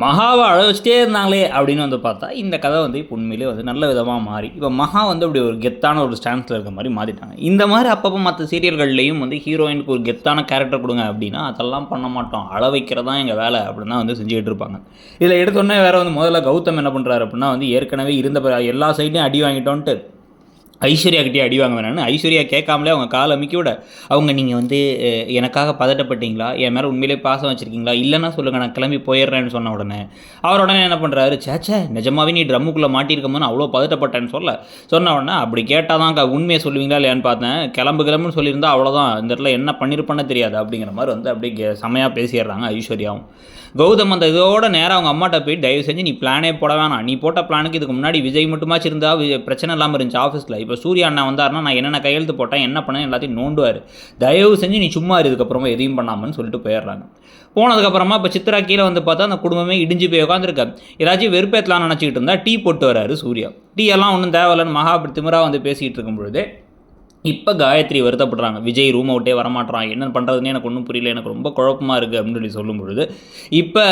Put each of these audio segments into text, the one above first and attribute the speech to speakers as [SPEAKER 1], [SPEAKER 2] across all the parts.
[SPEAKER 1] மகாவை அழ வச்சுட்டே இருந்தாங்களே அப்படின்னு வந்து பார்த்தா இந்த கதை வந்து இப்போ உண்மையிலே வந்து நல்ல விதமாக மாறி இப்போ மகா வந்து அப்படி ஒரு கெத்தான ஒரு ஸ்டாண்ட்ஸில் இருக்க மாதிரி மாற்றிட்டாங்க. இந்த மாதிரி அப்பப்போ மற்ற சீரியல்கள்லேயும் வந்து ஹீரோயினுக்கு ஒரு கெத்தான கேரக்டர் கொடுங்க அப்படின்னா அதெல்லாம் பண்ண மாட்டோம், அழ வைக்கிறதான் எங்கள் வேலை அப்படின்னு தான் வந்து செஞ்சுக்கிட்டு இருப்பாங்க. இதில் எடுத்தோடனே வேறு வந்து முதல்ல கௌதம் என்ன பண்ணுறாரு அப்படின்னா வந்து ஏற்கனவே இருந்த எல்லா சைட்லையும் அடி வாங்கிட்டோன்ட்டு ஐஸ்வர்யா கிட்டே அடி வாங்க வேணான்னு ஐஸ்வர்யா கேட்காமலே அவங்க காலை அமுக்கி விட அவங்க நீங்கள் வந்து எனக்காக பதட்டப்பட்டீங்களா, என் மேலே உண்மையிலே பாசம் வச்சுருக்கீங்களா, இல்லைன்னா சொல்லுங்கள் நான் கிளம்பி போயிடுறேன்னு சொன்ன உடனே அவர் உடனே என்ன பண்ணுறாரு, சேச்சே நிஜமாவே நீ ட்ரம்முக்குள்ளே மாட்டியிருக்கமோன்னு அவ்வளோ பதட்டப்பட்டேன்னு சொன்ன உடனே அப்படி கேட்டால் தான் உண்மையை சொல்லுவீங்களா இல்லையான்னு பார்த்தேன், கிளம்புன்னு சொல்லியிருந்தா அவ்வளோதான், இந்த இடத்துல என்ன பண்ணியிருப்பேன்னு தெரியாது அப்படிங்கிற மாதிரி வந்து அப்படியே செமையாக பேசிடுறாங்க ஐஸ்வர்யாவும். கௌதம் அந்த இதோட நேராக அவங்க அம்மாட்ட போய் தயவு செஞ்சு நீ பிளானே போட வேணாம், நீ போட்ட பிளானுக்கு இதுக்கு முன்னாடி விஜய் மட்டுமாச்சு இருந்தா பிரச்சனை இல்லாமல் இருந்துச்சு ஆஃபீஸில், இப்போ சூர்யா அண்ணா வந்தாருன்னா நான் என்னென்ன கையெழுத்து போட்டேன் என்ன பண்ணேன் எல்லாத்தையும் நோண்டுவார், தயவு செஞ்சு நீ சும்மா இதுக்கப்புறமா எதையும் பண்ணாமன்னு சொல்லிட்டு போயிடுறாங்க. போனதுக்கப்புறமா இப்போ சித்ரா கீழே வந்து பார்த்தா அந்த குடும்பமே இடிஞ்சு போய் உட்காந்துருக்க, ஏதாச்சும் வெறுப்பேற்றலாம்னு நினச்சிக்கிட்டு இருந்தால் டீ போட்டு வராரு சூர்யா. டீ எல்லாம் ஒன்றும் தேவையில்லைன்னு மகா அப்படி திமிராக வந்து பேசிகிட்டு இருக்கும் பொழுது இப்போ காயத்ரி வருத்தப்படுறாங்க, விஜய் ரூம் அவுட்டே வரமாட்டான், என்ன பண்ணுறதுன்னு எனக்கு ஒன்றும் புரியல, எனக்கு ரொம்ப குழப்பமாக இருக்குது அப்படின்னு சொல்லி சொல்லும் பொழுது இப்போ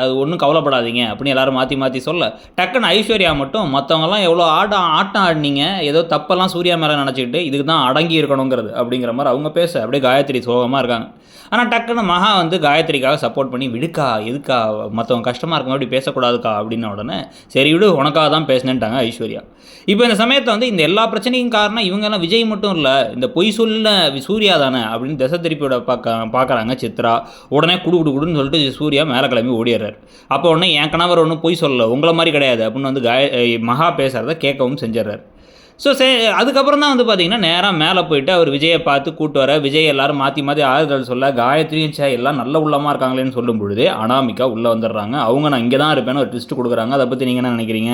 [SPEAKER 1] அது ஒன்றும் கவலைப்படாதீங்க அப்படின்னு எல்லோரும் மாற்றி சொல்ல டக்குன்னு ஐஸ்வர்யா மட்டும் மற்றவங்கலாம் எவ்வளோ ஆட்டம் ஆடினீங்க, ஏதோ தப்பெல்லாம் சூர்யா மேலே நினச்சிக்கிட்டு இதுக்கு தான் அடங்கி இருக்கணுங்கிறது அப்படிங்கிற மாதிரி அவங்க பேச அப்படியே காயத்ரி சோகமாக இருக்காங்க. ஆனால் டக்குன்னு மகா வந்து காயத்ரிக்காக சப்போர்ட் பண்ணி விடுக்கா எதுக்கா மற்றவங்க கஷ்டமாக இருக்கும் அப்படி பேசக்கூடாதுக்கா அப்படின்ன உடனே சரி விடு உனக்காக தான் பேசினேன்ட்டாங்க ஐஸ்வர்யா. இப்போ இந்த சமயத்தை வந்து இந்த எல்லா பிரச்சனையும் காரணம் இவங்கெல்லாம் விஜய் மட்டும் இல்லை, இந்த பொய் சொல்ல சூர்யா தானே அப்படின்னு திசை திருப்பியோட பார்க்குறாங்க சித்ரா. உடனே குடுன்னு சொல்லிட்டு சூர்யா மேலே கிளம்பி ஓடிடுறாரு. அப்போ உடனே என் கணவர் ஒன்றும் பொய் சொல்லலை, உங்களை மாதிரி கிடையாது அப்படின்னு வந்து மகா பேசுகிறத கேட்கவும் செஞ்சிடறாரு. ஸோ அதுக்கப்புறம் தான் வந்து பார்த்திங்கன்னா நேராக மேலே போயிட்டு அவர் விஜயை பார்த்து கூட்டு வர, விஜய் எல்லோரும் மாற்றி ஆறுதல் சொல்ல, காயத்ரியும் எல்லாம் நல்ல உள்ளமாக இருக்காங்களேன்னு சொல்லும் பொழுது அனாமிகா உள்ளே வந்துடுறாங்க. அவங்க நான் இங்கே தான் இருப்பேன்னு ஒரு ட்விஸ்ட் கொடுக்குறாங்க. அதை பற்றி நீங்கள் என்ன நினைக்கிறீங்க?